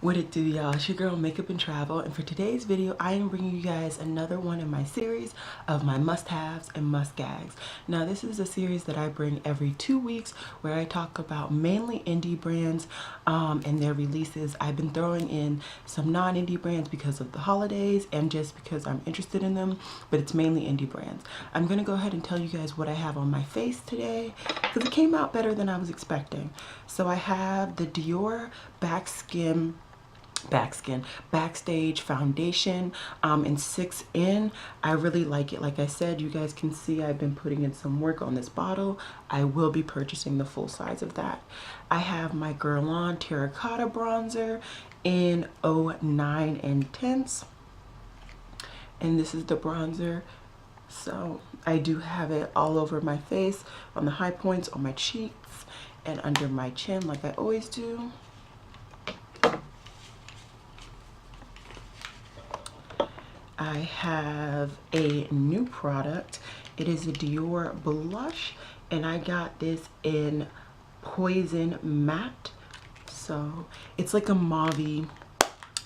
What it do, y'all? It's your girl Makeup and Travel, and for today's video I am bringing you guys another one in my series of my must-haves and must-gags. Now this is a series that I bring every 2 weeks where I talk about mainly indie brands and their releases. I've been throwing in some non-indie brands because of the holidays and just because I'm interested in them, but it's mainly indie brands. I'm gonna go ahead and tell you guys what I have on my face today because it came out better than I was expecting. So I have the Dior Backstage foundation in 6N. I really like it. Like I said, you guys can see I've been putting in some work on this bottle. I will be purchasing the full size of that. I have my Guerlain Terracotta Bronzer in 09 Intense, and this is the bronzer. So I do have it all over my face, on the high points, on my cheeks, and under my chin like I always do. I have a new product. It is a Dior blush, and I got this in Poison Matte. So it's like a mauve,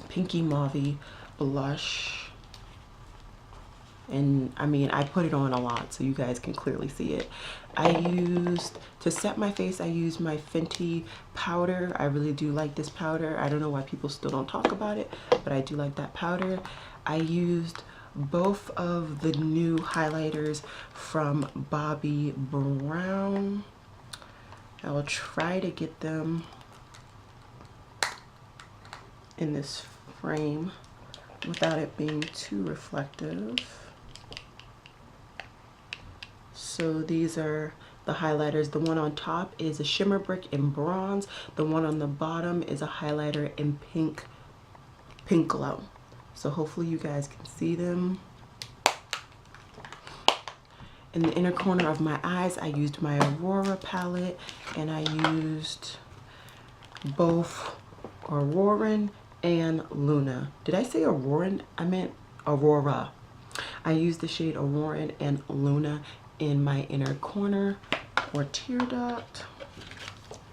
pinky mauve blush. And I mean, I put it on a lot so you guys can clearly see it. To set my face, I used my Fenty powder. I really do like this powder. I don't know why people still don't talk about it, but I do like that powder. I used both of the new highlighters from Bobbi Brown. I will try to get them in this frame without it being too reflective. So these are the highlighters. The one on top is a shimmer brick in bronze. The one on the bottom is a highlighter in pink glow. So hopefully you guys can see them. In the inner corner of my eyes, I used my Aurora palette, and I used both Auroran and Luna. Did I say Auroran? I meant Aurora. I used the shade Auroran and Luna in my inner corner or tear duct.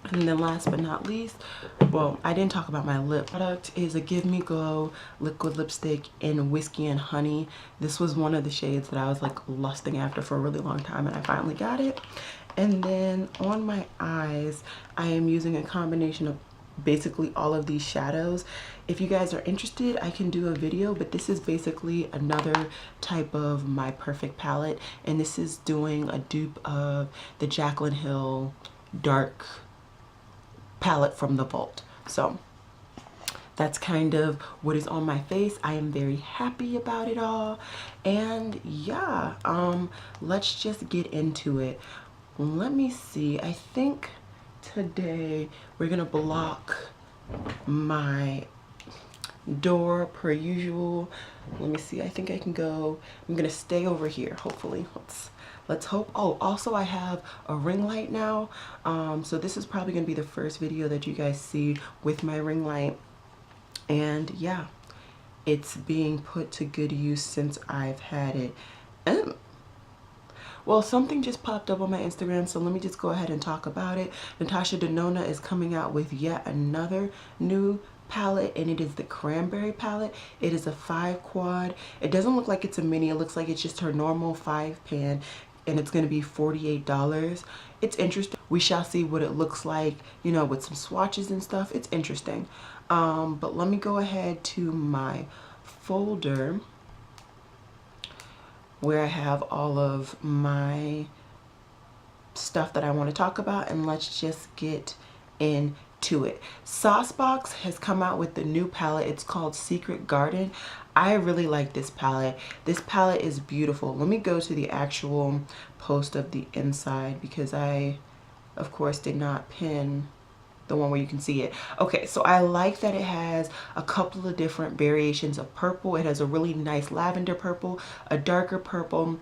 And then last but not least, well, I didn't talk about my lip product, is a Give Me Glow liquid lipstick in Whiskey and Honey. This was one of the shades that I was like lusting after for a really long time, and I finally got it. And then on my eyes, I am using a combination of basically all of these shadows. If you guys are interested, I can do a video, but this is basically another type of my perfect palette, and this is doing a dupe of the Jaclyn Hill dark palette from the Vault. So that's kind of what is on my face. I am very happy about it all, and yeah, let's just get into it. Let me see. I think today we're gonna block my door per usual. Let me see. I think I can go. I'm gonna stay over here. Hopefully, let's hope. Oh, also I have a ring light now. So this is probably gonna be the first video that you guys see with my ring light. And yeah, it's being put to good use since I've had it. Well, something just popped up on my Instagram, so let me just go ahead and talk about it. Natasha Denona is coming out with yet another new palette, and it is the Cranberry Palette. It is a 5 quad. It doesn't look like it's a mini. It looks like it's just her normal 5 pan, and it's going to be $48. It's interesting. We shall see what it looks like, you know, with some swatches and stuff. It's interesting. But let me go ahead to my folder where I have all of my stuff that I want to talk about, and let's just get into it. Saucebox has come out with the new palette. It's called Secret Garden. I really like this palette. This palette is beautiful. Let me go to the actual post of the inside because I, of course, did not pin the one where you can see it. Okay, so I like that it has a couple of different variations of purple. It has a really nice lavender purple, a darker purple,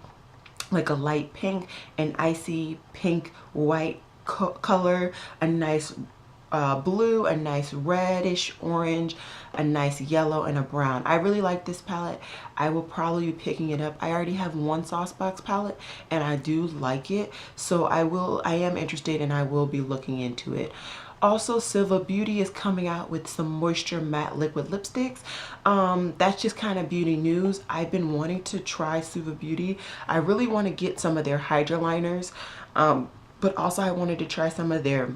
like a light pink, an icy pink white color, a nice blue, a nice reddish orange, a nice yellow, and a brown. I really like this palette. I will probably be picking it up. I already have one Saucebox palette and I do like it, so I am interested and I will be looking into it. Also, Silva Beauty is coming out with some moisture matte liquid lipsticks. That's just kind of beauty news. I've been wanting to try Silva Beauty. I really want to get some of their Hydra liners, but also I wanted to try some of their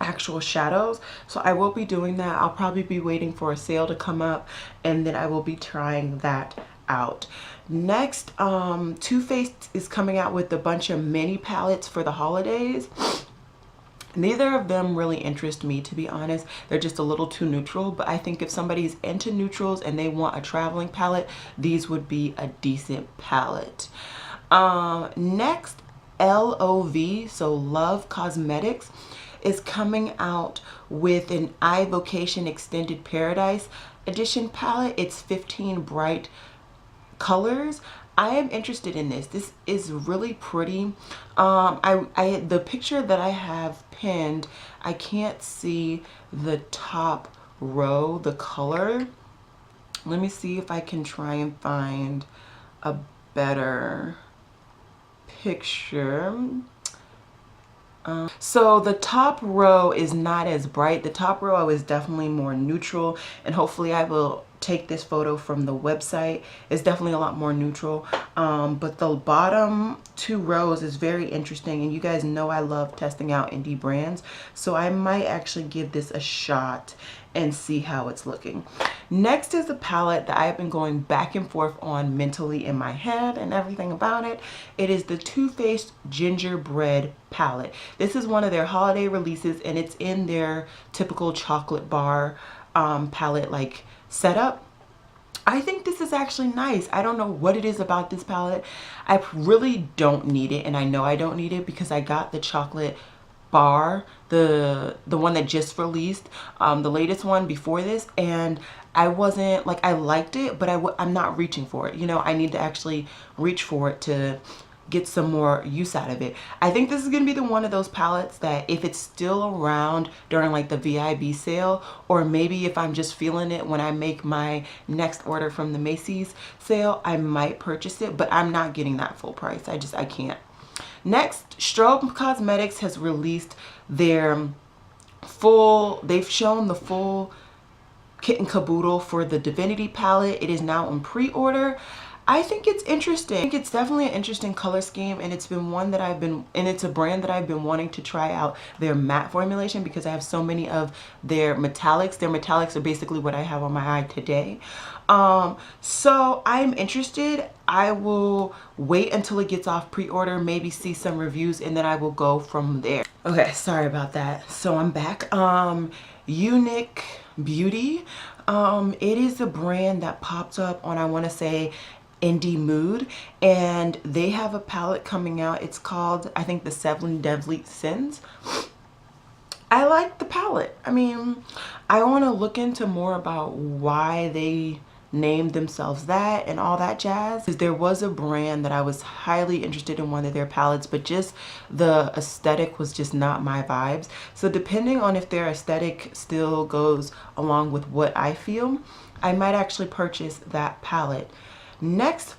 actual shadows, so I will be doing that. I'll probably be waiting for a sale to come up, and then I will be trying that out. Next, Too Faced is coming out with a bunch of mini palettes for the holidays. Neither of them really interest me, to be honest. They're just a little too neutral, but I think if somebody's into neutrals and they want a traveling palette, these would be a decent palette. Next, LOV, so Love Cosmetics, is coming out with an Vocation Extended Paradise Edition palette. It's 15 bright colors. I am interested in this. This is really pretty. The picture that I have pinned, I can't see the top row, the color. Let me see if I can try and find a better picture. So the top row is not as bright. The top row is definitely more neutral, and hopefully I will take this photo from the website. It's definitely a lot more neutral, but the bottom two rows is very interesting, and you guys know I love testing out indie brands, so I might actually give this a shot and see how it's looking. Next is a palette that I've been going back and forth on mentally in my head and everything about it. It is the Too Faced Gingerbread palette. This is one of their holiday releases, and it's in their typical chocolate bar palette like setup. I think this is actually nice. I don't know what it is about this palette. I really don't need it, and I know I don't need it because I got the chocolate bar, the one that just released, the latest one before this, and I wasn't like, I liked it, but I'm not reaching for it. You know, I need to actually reach for it to get some more use out of it. I think this is gonna be one of those palettes that if it's still around during like the VIB sale, or maybe if I'm just feeling it when I make my next order from the Macy's sale, I might purchase it, but I'm not getting that full price. I can't. Next, Strobe Cosmetics has released their they've shown the full kit and caboodle for the Divinity palette. It is now on pre-order. I think it's interesting. I think it's definitely an interesting color scheme, and it's been one that it's a brand that I've been wanting to try out their matte formulation because I have so many of their metallics. Their metallics are basically what I have on my eye today. So I'm interested. I will wait until it gets off pre-order, maybe see some reviews, and then I will go from there. Okay, sorry about that. So I'm back. Unic Beauty. It is a brand that popped up on, I want to say, Indie Mood, and they have a palette coming out. It's called, I think, the 7 Deadly Sins. I like the palette. I mean, I want to look into more about why they named themselves that and all that jazz. There was a brand that I was highly interested in one of their palettes, but just the aesthetic was just not my vibes. So depending on if their aesthetic still goes along with what I feel, I might actually purchase that palette. Next,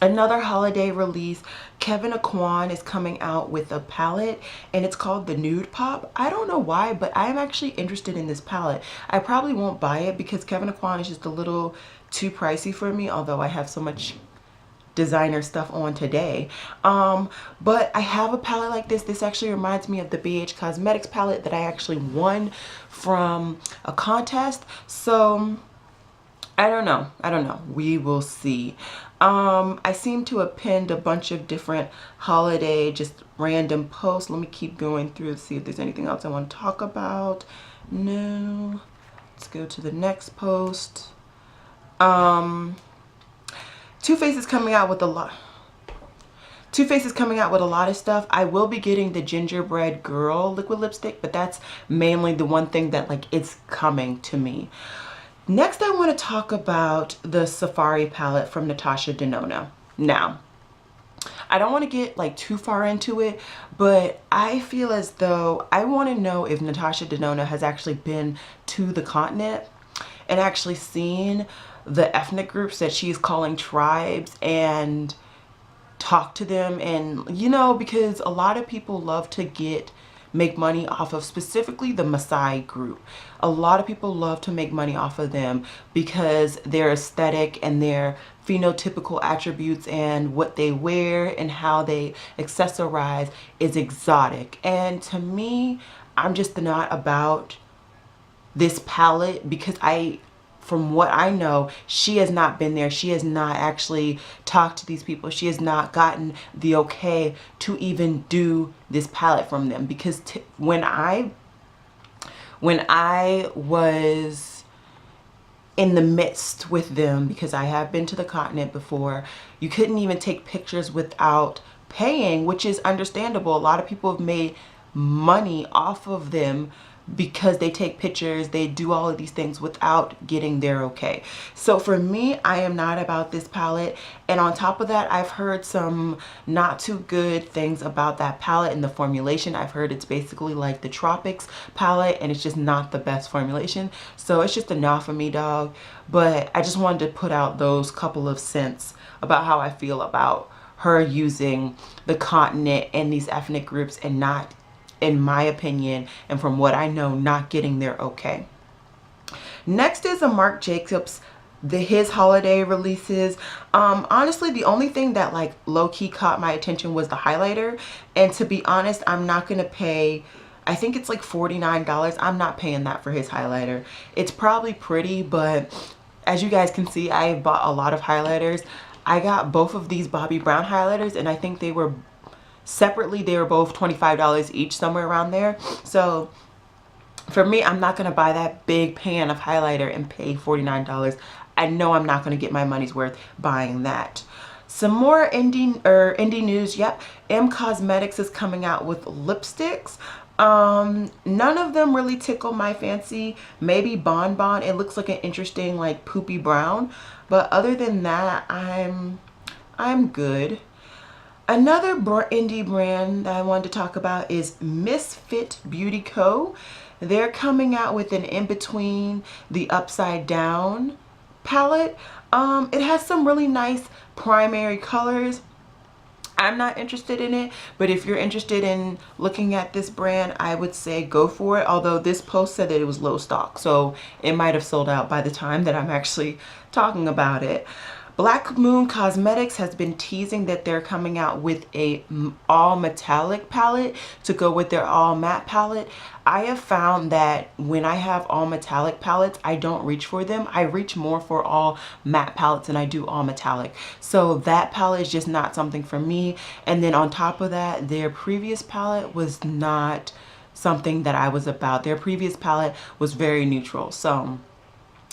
another holiday release, Kevyn Aucoin is coming out with a palette, and it's called the Nude Pop. I don't know why, but I'm actually interested in this palette. I probably won't buy it because Kevyn Aucoin is just a little too pricey for me, although I have so much designer stuff on today. But I have a palette like this. This actually reminds me of the BH Cosmetics palette that I actually won from a contest. So I don't know. We will see. I seem to have pinned a bunch of different holiday, just random posts. Let me keep going through to see if there's anything else I want to talk about. No. Let's go to the next post. Too Faced is coming out with a lot. Too Faced is coming out with a lot of stuff. I will be getting the Gingerbread Girl liquid lipstick, but that's mainly the one thing that like it's coming to me. Next, I want to talk about the Safari palette from Natasha Denona. Now, I don't want to get like too far into it, but I feel as though I want to know if Natasha Denona has actually been to the continent and actually seen the ethnic groups that she's calling tribes and talk to them. And you know, because a lot of people love to get make money off of specifically the Maasai group. A lot of people love to make money off of them because their aesthetic and their phenotypical attributes and what they wear and how they accessorize is exotic. And to me, I'm just not about this palette because from what I know, she has not been there. She has not actually talked to these people. She has not gotten the okay to even do this palette from them. Because when I was in the midst with them, because I have been to the continent before, you couldn't even take pictures without paying, which is understandable. A lot of people have made money off of them because they take pictures, they do all of these things without getting their okay. So for me, I am not about this palette. And on top of that, I've heard some not too good things about that palette and the formulation. I've heard it's basically like the Tropics palette and it's just not the best formulation. So it's just a no for me, dog. But I just wanted to put out those couple of cents about how I feel about her using the continent and these ethnic groups and not, in my opinion, and from what I know, not getting their okay. Next is a Marc Jacobs, his holiday releases. Honestly, the only thing that like low-key caught my attention was the highlighter. And to be honest, I'm not gonna pay, I think it's like $49. I'm not paying that for his highlighter. It's probably pretty, but as you guys can see, I bought a lot of highlighters. I got both of these Bobbi Brown highlighters and I think they were separately, they were both $25 each, somewhere around there. So for me, I'm not going to buy that big pan of highlighter and pay $49. I know I'm not going to get my money's worth buying that. Some more indie news. Yep, M Cosmetics is coming out with lipsticks. None of them really tickle my fancy. Maybe Bon Bon. It looks like an interesting like poopy brown. But other than that, I'm good. Another indie brand that I wanted to talk about is Misfit Beauty Co. They're coming out with an in-between the Upside Down palette. It has some really nice primary colors. I'm not interested in it, but if you're interested in looking at this brand, I would say go for it. Although this post said that it was low stock, so it might have sold out by the time that I'm actually talking about it. Blackmoon Cosmetics has been teasing that they're coming out with a all metallic palette to go with their all matte palette. I have found that when I have all metallic palettes, I don't reach for them. I reach more for all matte palettes than I do all metallic. So that palette is just not something for me. And then on top of that, their previous palette was not something that I was about. Their previous palette was very neutral. So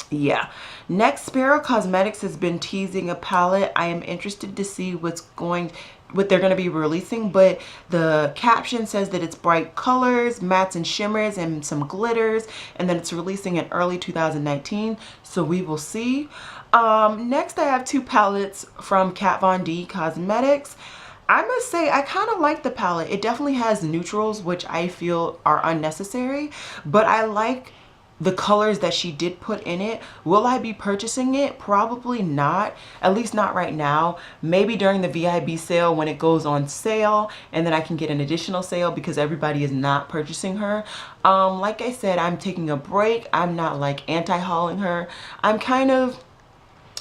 yeah. Next, Sparrow Cosmetics has been teasing a palette. I am interested to see what they're going to be releasing, but the caption says that it's bright colors, mattes and shimmers, and some glitters, and then it's releasing in early 2019, so we will see. Next, I have two palettes from Kat Von D Cosmetics. I must say, I kind of like the palette. It definitely has neutrals, which I feel are unnecessary, but I like the colors that she did put in it. Will I be purchasing it? Probably not, at least not right now. Maybe during the VIB sale when it goes on sale, and then I can get an additional sale because everybody is not purchasing her. Like I said, I'm taking a break. I'm not like anti-hauling her. I'm kind of,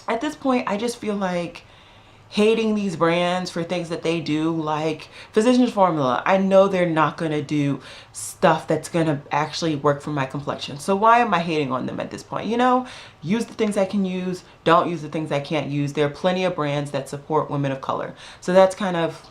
at this point, I just feel like hating these brands for things that they do, like Physicians Formula. I know they're not going to do stuff that's going to actually work for my complexion. So why am I hating on them at this point? You know, use the things I can use, don't use the things I can't use. There are plenty of brands that support women of color. So that's kind of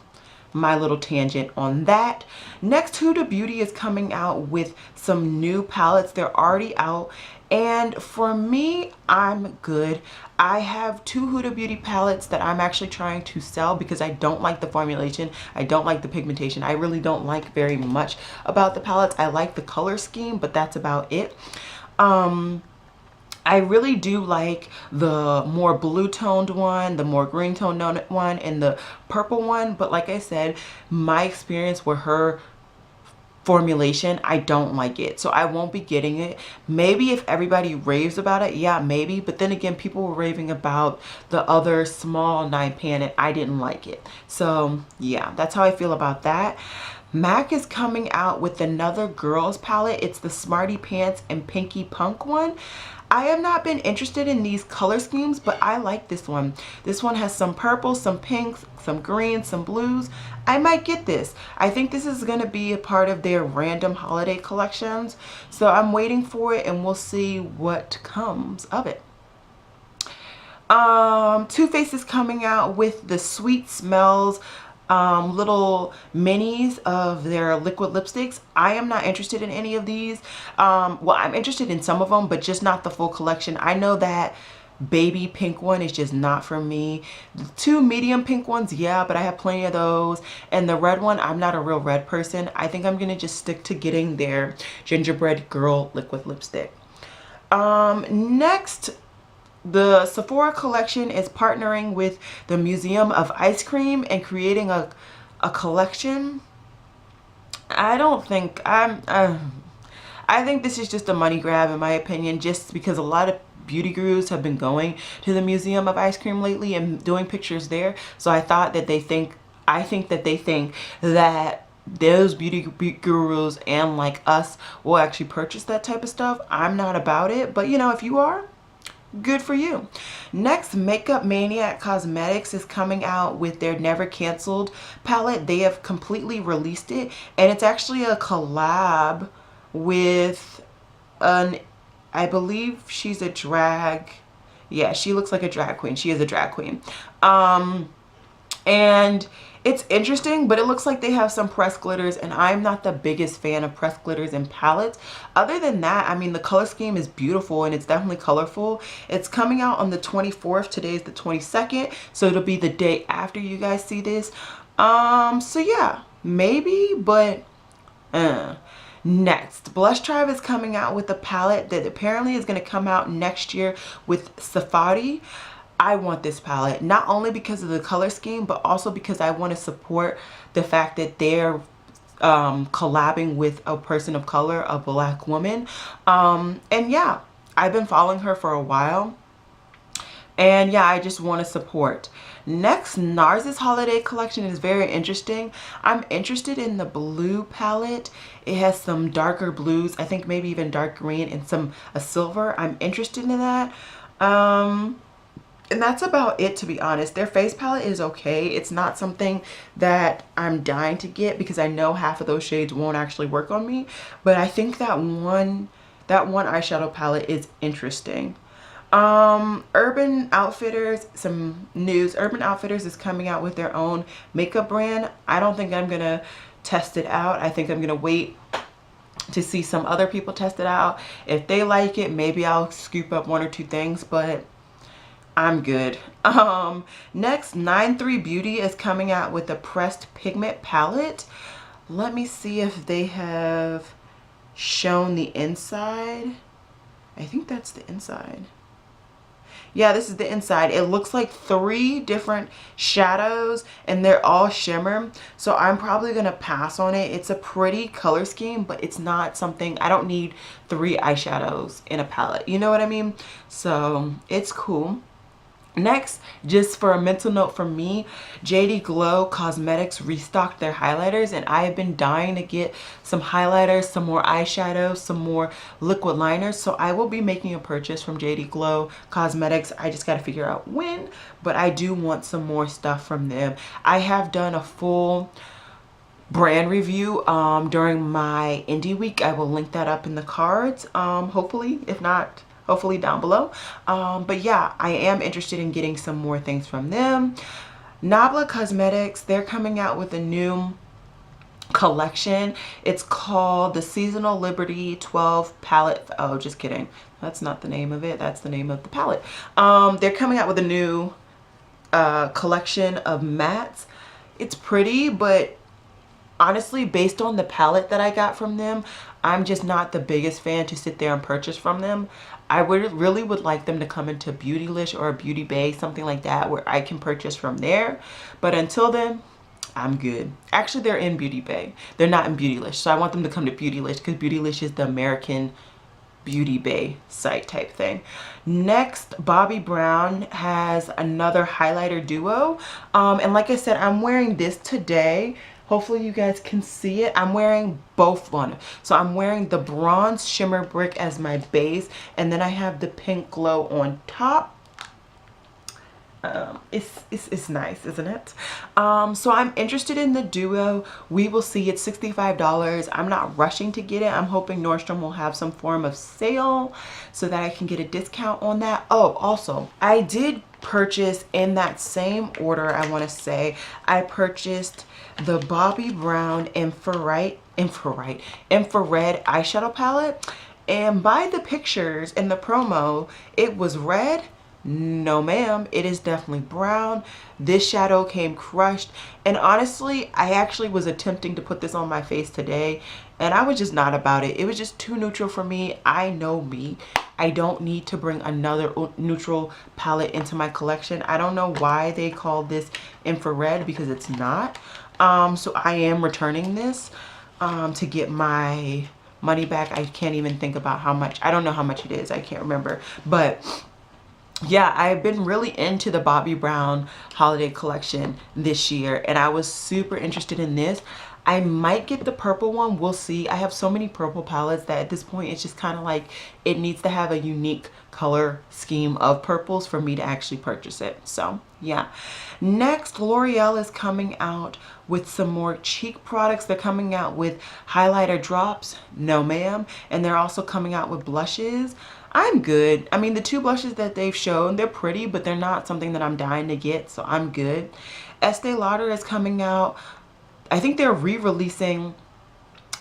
my little tangent on that. Next, Huda Beauty is coming out with some new palettes. They're already out. And for me, I'm good. I have two Huda Beauty palettes that I'm actually trying to sell because I don't like the formulation. I don't like the pigmentation. I really don't like very much about the palettes. I like the color scheme, but that's about it. I really do like the more blue toned one, the more green toned one, and the purple one. But like I said, my experience with her formulation, I don't like it, so I won't be getting it. Maybe if everybody raves about it, yeah, maybe. But then again, people were raving about the other small 9 pan and I didn't like it. So yeah, that's how I feel about that. MAC is coming out with another girls palette. It's the Smarty Pants and Pinky Punk one. I have not been interested in these color schemes, but I like this one. This one has some purple, some pinks, some greens, some blues. I might get this. I think this is going to be a part of their random holiday collections. So I'm waiting for it and we'll see what comes of it. Too Faced is coming out with the Sweet Smells little minis of their liquid lipsticks. I am not interested in any of these. Well, I'm interested in some of them, but just not the full collection. I know that baby pink one is just not for me. The two medium pink ones, yeah, but I have plenty of those. And the red one, I'm not a real red person. I think I'm gonna just stick to getting their Gingerbread Girl liquid lipstick. Next, the Sephora Collection is partnering with the Museum of Ice Cream and creating a collection. I think this is just a money grab in my opinion, just because a lot of beauty gurus have been going to the Museum of Ice Cream lately and doing pictures there. So I think that they think that those beauty gurus and like us will actually purchase that type of stuff. I'm not about it, but you know, if you are, good for you. Next, Makeup Maniac Cosmetics is coming out with their Never Canceled palette. They have completely released it, and it's actually a collab with I believe she's a drag. Yeah, she looks like a drag queen. She is a drag queen. And it's interesting, but it looks like they have some pressed glitters, and I'm not the biggest fan of pressed glitters in palettes. Other than that, I mean, the color scheme is beautiful and it's definitely colorful. It's coming out on the 24th. Today is the 22nd, so it'll be the day after you guys see this. So yeah, maybe, but next, Blush Tribe is coming out with a palette that apparently is going to come out next year with Safari. I want this palette, not only because of the color scheme, but also because I want to support the fact that they're collabing with a person of color, a black woman. And yeah, I've been following her for a while. And yeah, I just want to support. Next, Nars' holiday collection is very interesting. I'm interested in the blue palette. It has some darker blues, I think maybe even dark green, and a silver. I'm interested in that. And that's about it, to be honest. Their face palette is okay. It's not something that I'm dying to get because I know half of those shades won't actually work on me. But I think that one eyeshadow palette is interesting. Urban Outfitters, some news. Urban Outfitters is coming out with their own makeup brand. I don't think I'm gonna test it out. I think I'm gonna wait to see some other people test it out. If they like it, maybe I'll scoop up one or two things, but I'm good. Next, 93 Beauty is coming out with a pressed pigment palette. Let me see if they have shown the inside. I think that's the inside. Yeah, this is the inside. It looks like 3 different shadows and they're all shimmer. So I'm probably going to pass on it. It's a pretty color scheme, but it's not something, I don't need 3 eyeshadows in a palette. You know what I mean? So it's cool. Next, just for a mental note from me, JD Glow Cosmetics restocked their highlighters, and I have been dying to get some highlighters, some more eyeshadows, some more liquid liners. So I will be making a purchase from JD Glow Cosmetics. I just got to figure out when, but I do want some more stuff from them. I have done a full brand review during my indie week. I will link that up in the cards, hopefully, if not, hopefully down below. But yeah, I am interested in getting some more things from them. Nomad Cosmetics, they're coming out with a new collection. It's called the Seasonal Liberty 12 Palette. Oh, just kidding. That's not the name of it. That's the name of the palette. They're coming out with a new collection of mattes. It's pretty, but honestly, based on the palette that I got from them, I'm just not the biggest fan to sit there and purchase from them. I really would like them to come into Beautylish or Beauty Bay, something like that, where I can purchase from there. But until then, I'm good. Actually, they're in Beauty Bay. They're not in Beautylish. So I want them to come to Beautylish because Beautylish is the American Beauty Bay site type thing. Next, Bobbi Brown has another highlighter duo. And like I said, I'm wearing this today. Hopefully you guys can see it. I'm wearing both one. So I'm wearing the bronze shimmer brick as my base, and then I have the pink glow on top. It's nice, isn't it? So I'm interested in the duo. We will see. It's $65. I'm not rushing to get it. I'm hoping Nordstrom will have some form of sale so that I can get a discount on that. Oh, also, I did purchase in that same order, I want to say, I purchased the Bobbi Brown infrared eyeshadow palette. And by the pictures in the promo, it was red. No ma'am, it is definitely brown. This shadow came crushed, and honestly I actually was attempting to put this on my face today and I was just not about it. It was just too neutral for me. I know me. I don't need to bring another neutral palette into my collection. I don't know why they call this infrared, because it's not. So I am returning this to get my money back. I can't even think about how much. I don't know how much it is. I can't remember. But yeah, I've been really into the Bobbi Brown holiday collection this year, and I was super interested in this. I might get the purple one. We'll see. I have so many purple palettes that at this point it's just kind of like it needs to have a unique color scheme of purples for me to actually purchase it. So yeah. Next, L'Oreal is coming out with some more cheek products. They're coming out with highlighter drops. No ma'am. And they're also coming out with blushes. I'm good. I mean, the two blushes that they've shown, they're pretty, but they're not something that I'm dying to get, so I'm good. Estee Lauder is coming out. I think they're re-releasing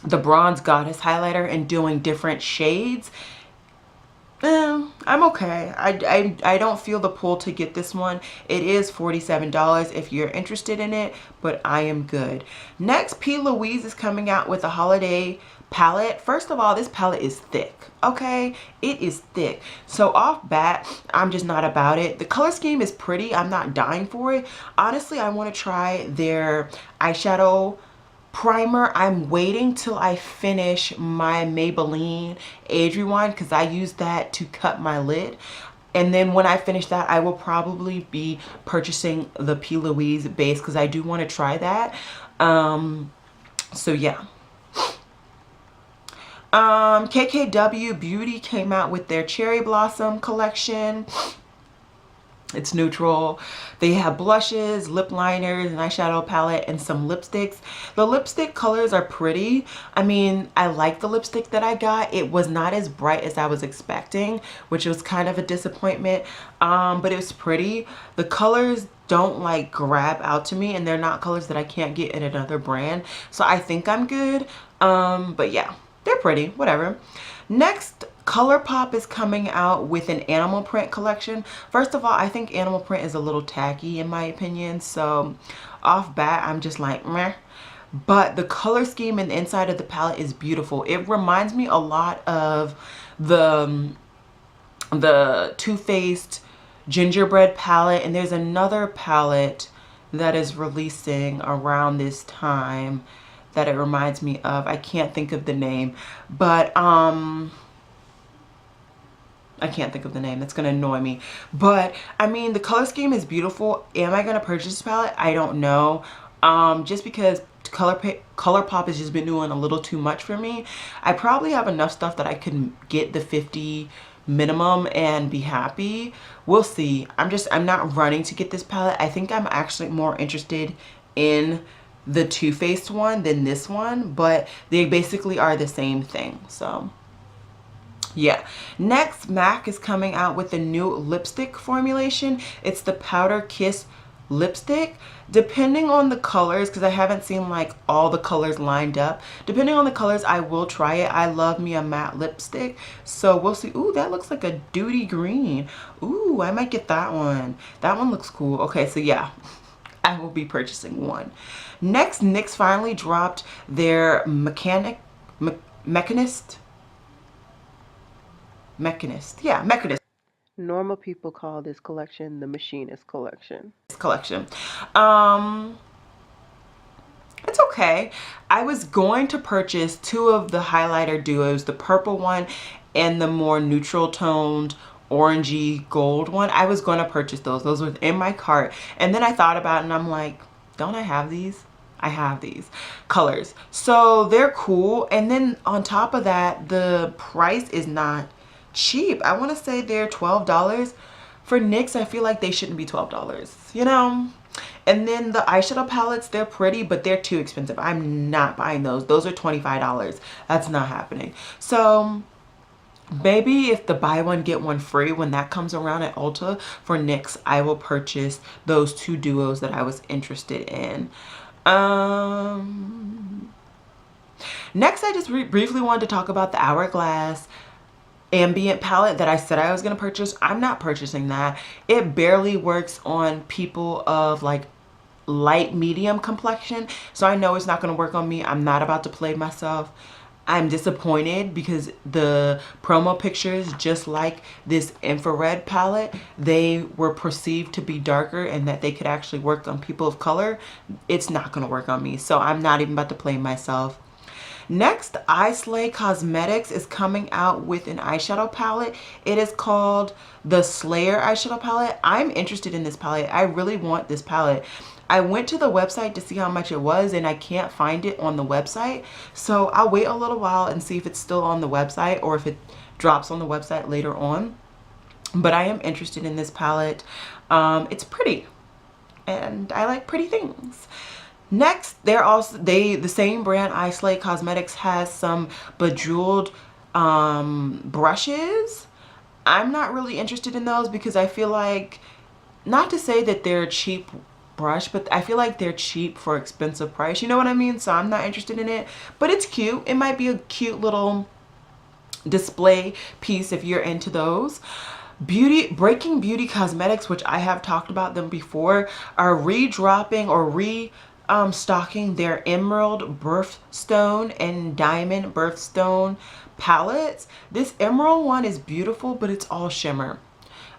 the Bronze Goddess highlighter and doing different shades. I'm okay. I don't feel the pull to get this one. It is $47 if you're interested in it, but I am good. Next, P. Louise is coming out with a holiday palette. First of all, this palette is thick. Okay, it is thick. So off bat, I'm just not about it. The color scheme is pretty. I'm not dying for it. Honestly, I want to try their eyeshadow primer. I'm waiting till I finish my Maybelline Age Rewind because I use that to cut my lid. And then when I finish that, I will probably be purchasing the P. Louise base because I do want to try that. So yeah. KKW Beauty came out with their Cherry Blossom collection. It's neutral. They have blushes, lip liners, an eyeshadow palette, and some lipsticks. The lipstick colors are pretty. I mean, I like the lipstick that I got. It was not as bright as I was expecting, which was kind of a disappointment. But it was pretty. The colors don't like grab out to me, and they're not colors that I can't get in another brand. So I think I'm good. But yeah, they're pretty, whatever. Next, ColourPop is coming out with an animal print collection. First of all, I think animal print is a little tacky in my opinion. So off bat, I'm just like, meh. But the color scheme and the inside of the palette is beautiful. It reminds me a lot of the Too Faced Gingerbread palette. And there's another palette that is releasing around this time that it reminds me of. I can't think of the name, but I can't think of the name. That's gonna annoy me. But I mean, the color scheme is beautiful. Am I gonna purchase this palette? I don't know. Just because ColourPop has just been doing a little too much for me. I probably have enough stuff that I could get the 50 minimum and be happy. We'll see. I'm not running to get this palette. I think I'm actually more interested in the Too Faced one than this one, but they basically are the same thing. So yeah. Next, MAC is coming out with a new lipstick formulation. It's the Powder Kiss lipstick. Depending on the colors, because I haven't seen like all the colors lined up, depending on the colors, I will try it. I love me a matte lipstick, so we'll see. Ooh, that looks like a Duty Green. Ooh, I might get that one. That one looks cool. Okay, so yeah, I will be purchasing one. Next, NYX finally dropped their Mechanist. Normal people call this collection the Machinist collection. It's okay. I was going to purchase two of the highlighter duos, the purple one and the more neutral toned orangey gold one. I was going to purchase those. Those were in my cart. And then I thought about it and I'm like, don't I have these? I have these colors. So they're cool. And then on top of that, the price is not cheap. I want to say they're $12. For NYX, I feel like they shouldn't be $12, you know? And then the eyeshadow palettes, they're pretty, but they're too expensive. I'm not buying those. Those are $25. That's not happening. So maybe if the buy one get one free, when that comes around at Ulta for NYX, I will purchase those two duos that I was interested in. Next, I just briefly wanted to talk about the Hourglass Ambient palette that I said I was going to purchase. I'm not purchasing that. It barely works on people of like light medium complexion, so I know it's not going to work on me. I'm not about to play myself. I'm disappointed because the promo pictures, just like this infrared palette, they were perceived to be darker and that they could actually work on people of color. It's not going to work on me, so I'm not even about to play myself. Next, Unic Cosmetics is coming out with an eyeshadow palette. It is called the Slayer eyeshadow palette. I'm interested in this palette. I really want this palette. I went to the website to see how much it was and I can't find it on the website. So I'll wait a little while and see if it's still on the website or if it drops on the website later on. But I am interested in this palette. It's pretty and I like pretty things. Next, the same brand, Unic Cosmetics, has some Bejeweled brushes. I'm not really interested in those because I feel like, not to say that they're a cheap brush, but I feel like they're cheap for expensive price. You know what I mean? So I'm not interested in it, but it's cute. It might be a cute little display piece if you're into those. Breaking Beauty Cosmetics, which I have talked about them before, are redropping or stocking their Emerald Birthstone and Diamond Birthstone palettes. This Emerald one is beautiful, but it's all shimmer.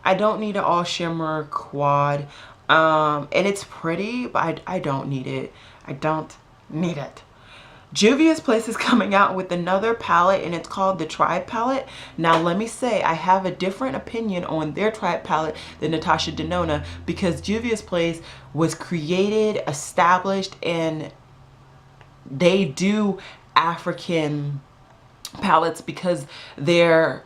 I don't need an all shimmer quad. And it's pretty, but I don't need it. I don't need it. Juvia's Place is coming out with another palette and it's called the Tribe palette. Now let me say, I have a different opinion on their Tribe palette than Natasha Denona because Juvia's Place was created, established, and they do African palettes because their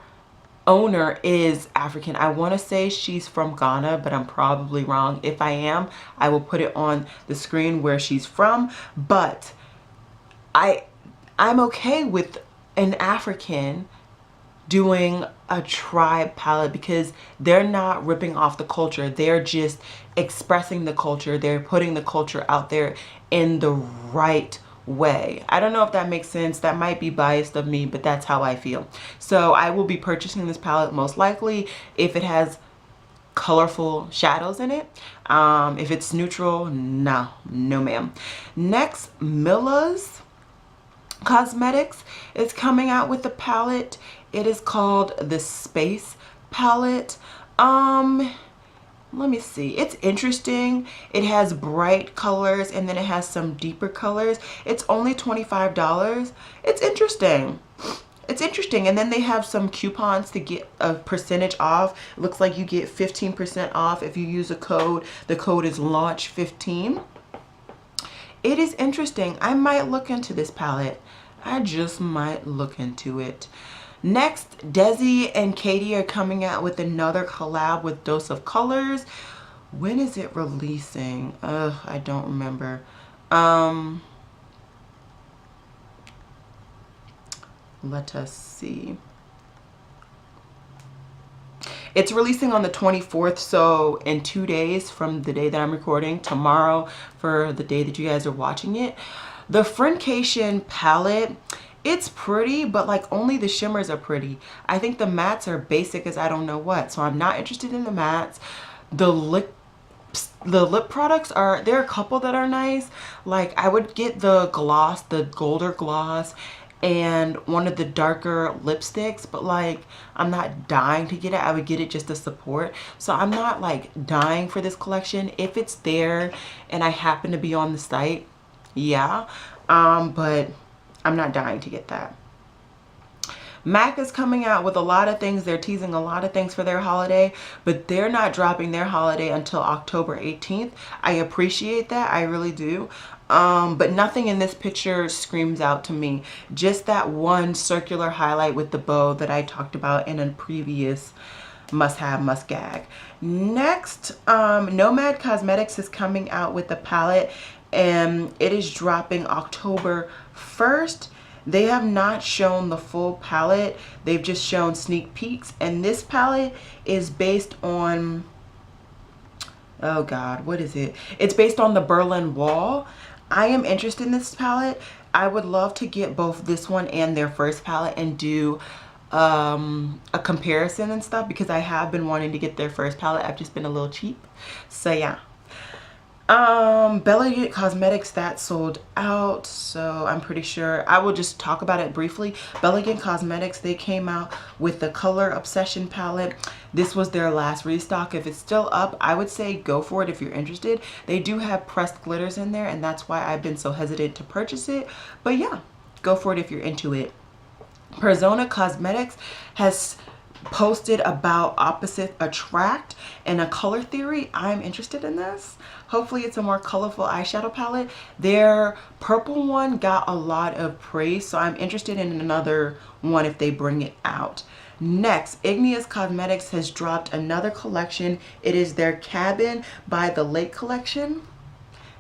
owner is African. I want to say she's from Ghana, but I'm probably wrong. If I am, I will put it on the screen where she's from, but I'm okay with an African doing a Tribe palette because they're not ripping off the culture. They're just expressing the culture. They're putting the culture out there in the right way. I don't know if that makes sense. That might be biased of me, but that's how I feel. So I will be purchasing this palette most likely if it has colorful shadows in it. If it's neutral, no ma'am. Next, Mila's Cosmetics is coming out with the palette. It is called the Space palette. Let me see. It's interesting. It has bright colors and then it has some deeper colors. It's only $25. It's interesting. It's interesting. And then they have some coupons to get a percentage off. It looks like you get 15% off if you use a code. The code is launch15. It is interesting. I might look into this palette. I just might look into it. Next, Desi and Katie are coming out with another collab with Dose of Colors. When is it releasing? I don't remember. Let us see. It's releasing on the 24th, so in 2 days from the day that I'm recording, tomorrow for the day that you guys are watching it. The Vocation palette, it's pretty, but like only the shimmers are pretty. I think the mattes are basic as I don't know what, so I'm not interested in the mattes. The lip products are, there are a couple that are nice. Like I would get the gloss, the Golder gloss, and one of the darker lipsticks, but like I'm not dying to get it. I would get it just to support. So I'm not like dying for this collection. If it's there and I happen to be on the site, yeah, but I'm not dying to get that. MAC is coming out with a lot of things. They're teasing a lot of things for their holiday, but they're not dropping their holiday until October 18th. I appreciate that. I really do. But nothing in this picture screams out to me. Just that one circular highlight with the bow that I talked about in a previous must have, must gag. Next, Nomad Cosmetics is coming out with a palette, and it is dropping October 1st. They have not shown the full palette. They've just shown sneak peeks, and this palette is based on, oh God, what is it? It's based on the Berlin Wall. I am interested in this palette. I would love to get both this one and their first palette and do a comparison and stuff, because I have been wanting to get their first palette. I've just been a little cheap. So yeah. Bejeweled Cosmetics, that sold out, so I'm pretty sure I will just talk about it briefly. Bejeweled Cosmetics, they came out with the Color Obsession palette. This was their last restock. If it's still up, I would say go for it if you're interested. They do have pressed glitters in there, and that's why I've been so hesitant to purchase it. But yeah, go for it if you're into it. Persona Cosmetics has posted about Opposite Attract and a color theory. I'm interested in this. Hopefully it's a more colorful eyeshadow palette. Their purple one got a lot of praise, so I'm interested in another one if they bring it out. Next, Igneous Cosmetics has dropped another collection. It is their Cabin by the Lake collection.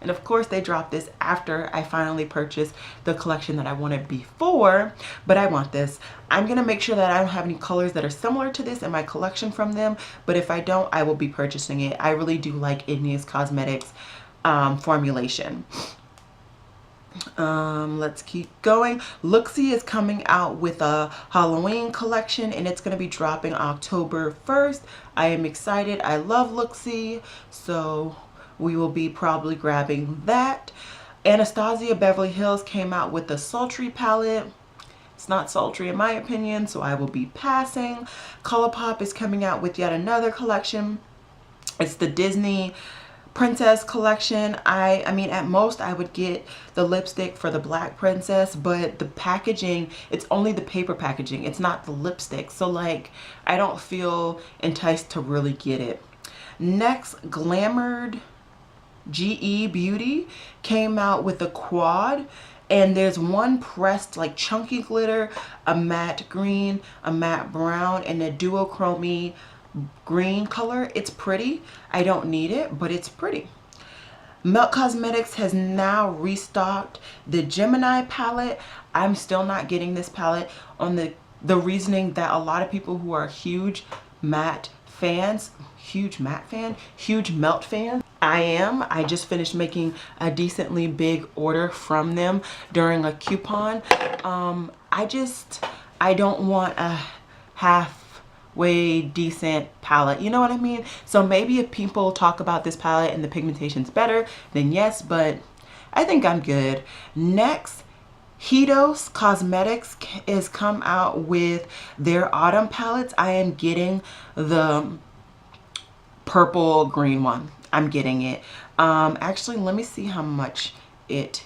And of course they dropped this after I finally purchased the collection that I wanted before, but I want this. I'm going to make sure that I don't have any colors that are similar to this in my collection from them, but if I don't, I will be purchasing it. I really do like Igneous Cosmetics formulation. Let's keep going. Luxie is coming out with a Halloween collection, and it's going to be dropping October 1st. I am excited. I love Luxie, so we will be probably grabbing that. Anastasia Beverly Hills came out with the Sultry palette. It's not sultry in my opinion, so I will be passing. ColourPop is coming out with yet another collection. It's the Disney Princess collection. I mean, at most I would get the lipstick for the Black Princess, but the packaging, it's only the paper packaging. It's not the lipstick. So like, I don't feel enticed to really get it. Next, Glamoured GE Beauty came out with a quad, and there's one pressed like chunky glitter, a matte green, a matte brown, and a duochrome green color. It's pretty. I don't need it, but it's pretty. Melt Cosmetics has now restocked the Gemini palette. I'm still not getting this palette on the reasoning that a lot of people who are huge matte fans, huge melt fans, I am. I just finished making a decently big order from them during a coupon. I don't want a halfway decent palette. You know what I mean? So maybe if people talk about this palette and the pigmentation's better, then yes, but I think I'm good. Next, Unic Cosmetics is come out with their autumn palettes. I am getting the purple green one. I'm getting it. Actually, let me see how much it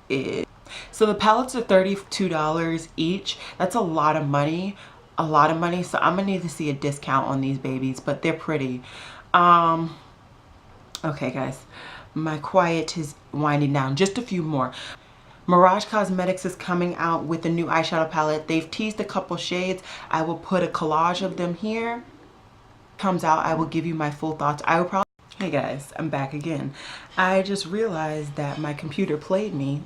is. So the palettes are $32 each. That's a lot of money. A lot of money. So I'm gonna need to see a discount on these babies, but they're pretty. Okay guys, my quiet is winding down. Just a few more. Mirage Cosmetics is coming out with a new eyeshadow palette. They've teased a couple shades. I will put a collage of them here. Comes out, I will give you my full thoughts. I will probably, hey guys, I'm back again. I just realized that my camera played me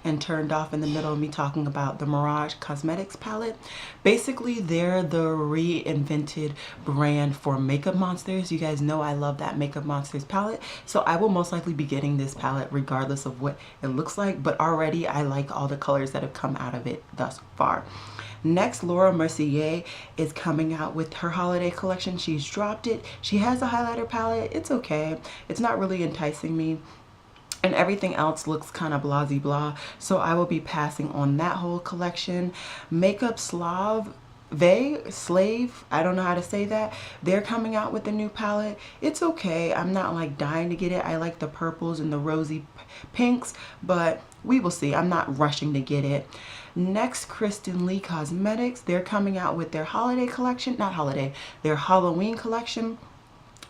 and turned off in the middle of me talking about the Mirage Cosmetics palette. Basically, they're the reinvented brand for Makeup Monsters. You guys know I love that Makeup Monsters palette, so I will most likely be getting this palette regardless of what it looks like, but already I like all the colors that have come out of it thus far. Next, Laura Mercier is coming out with her holiday collection. She's dropped it. She has a highlighter palette. It's okay. It's not really enticing me. And everything else looks kind of blah-blah. So I will be passing on that whole collection. Makeup Slave, I don't know how to say that. They're coming out with a new palette. It's okay. I'm not like dying to get it. I like the purples and the rosy pinks, but we will see. I'm not rushing to get it. Next, Kristin Lee Cosmetics. They're coming out with their holiday collection. Not holiday, their Halloween collection.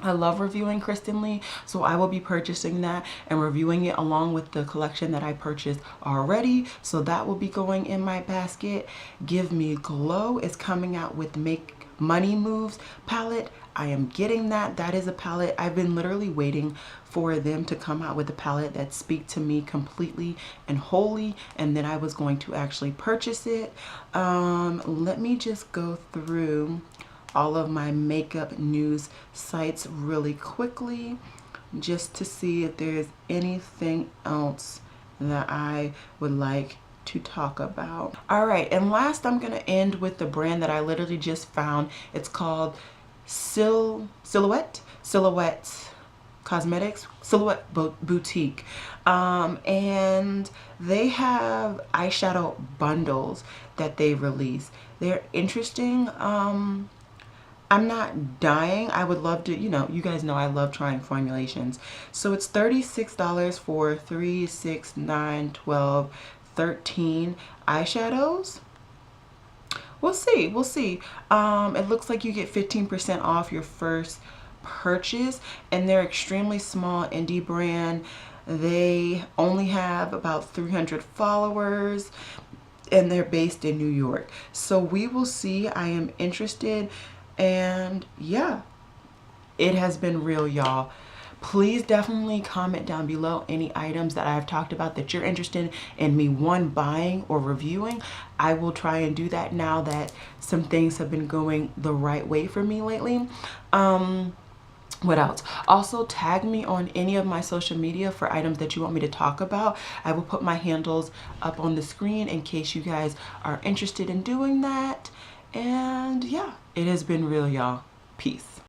I love reviewing Kristin Lee, so I will be purchasing that and reviewing it along with the collection that I purchased already. So that will be going in my basket. Give Me Glow is coming out with Make Money Moves palette. I am getting that. That is a palette. I've been literally waiting for them to come out with a palette that speak to me completely and wholly, and then I was going to actually purchase it. Let me just go through all of my makeup news sites really quickly just to see if there's anything else that I would like to talk about. All right, and last I'm gonna end with the brand that I literally just found. It's called Silhouette Cosmetics, Silhouette Boutique, and they have eyeshadow bundles that they release. They're interesting. I'm not dying. I would love to, you guys know I love trying formulations. So it's $36 for 3, 6, 9, 12, 13 eyeshadows. We'll see. We'll see. It looks like you get 15% off your first purchase, and they're extremely small indie brand. They only have about 300 followers, and they're based in New York. So we will see. I am interested. And yeah, it has been real, y'all. Please definitely comment down below any items that I've talked about that you're interested in me buying or reviewing. I will try and do that now that some things have been going the right way for me lately. What else? Also tag me on any of my social media for items that you want me to talk about. I will put my handles up on the screen in case you guys are interested in doing that. And yeah, it has been real, y'all. Peace.